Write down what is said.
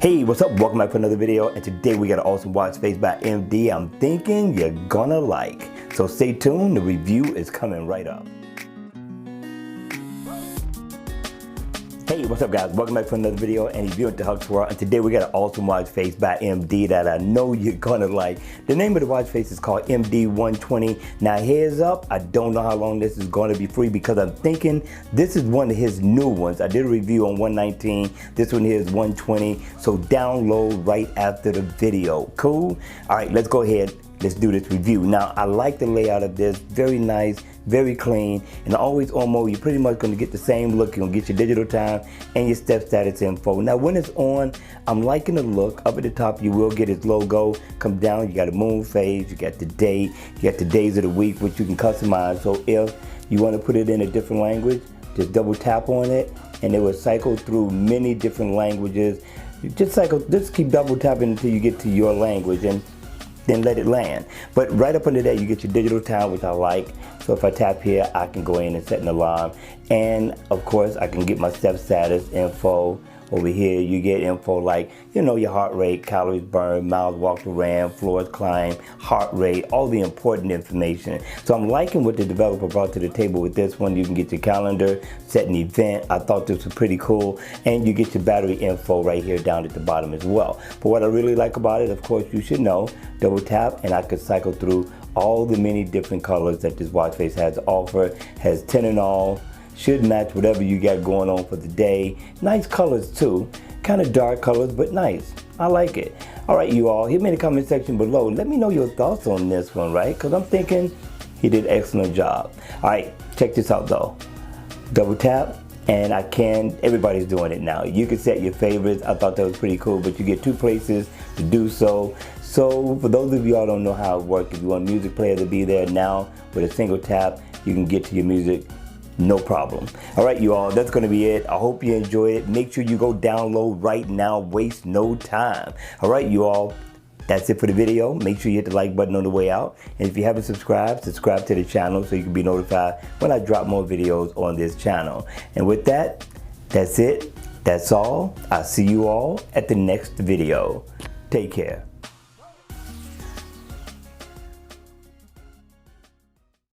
Hey, what's up? Welcome back for another video, and today we got an awesome watch face by MD I'm thinking you're gonna like. So stay tuned, the review is coming right up. Hey, what's up guys? Welcome back for another video and review at the Huck's World, and today we got an awesome watch face by MD that I know you're gonna like. The name of the watch face is called MD 120. Now heads up, I don't know how long this is going to be free because I'm thinking this is one of his new ones. I did a review on 119, this one here is 120, so download right after the video. Cool? Alright, let's go ahead. Let's do this review. Now, I like the layout of this. Very nice, very clean, and always on mode. You're pretty much going to get the same look. You're going to get your digital time and your step status info. Now, when it's on, I'm liking the look. Up at the top, you will get his logo. Come down, you got a moon phase, you got the date, you got the days of the week, which you can customize. So if you want to put it in a different language, just double tap on it, and it will cycle through many different languages. Just keep double tapping until you get to your language, and then let it land. But right up under that, you get your digital time, which I like. So if I tap here, I can go in and set an alarm. And of course, I can get my step status info. Over here, you get info like, you know, your heart rate, calories burned, miles walked or ran, floors climbed, heart rate, all the important information. So I'm liking what the developer brought to the table with this one. You can get your calendar, set an event. I thought this was pretty cool. And you get your battery info right here down at the bottom as well. But what I really like about it, of course, you should know, double tap and I could cycle through all the many different colors that this watch face has to offer. Has 10 in all. Should match whatever you got going on for the day. Nice colors too. Kind of dark colors, but nice. I like it. All right, you all, hit me in the comment section below. Let me know your thoughts on this one, right? Because I'm thinking he did an excellent job. All right, check this out though. Double tap, and everybody's doing it now. You can set your favorites. I thought that was pretty cool, but you get two places to do so. So for those of you all don't know how it works, if you want a music player to be there now, with a single tap, you can get to your music. No problem. All right, you all, that's going to be it. I hope you enjoyed it. Make sure you go download right now. Waste no time. All right, you all, that's it for the video. Make sure you hit the like button on the way out. And if you haven't subscribed, subscribe to the channel so you can be notified when I drop more videos on this channel. And with that, that's it. That's all. I'll see you all at the next video. Take care.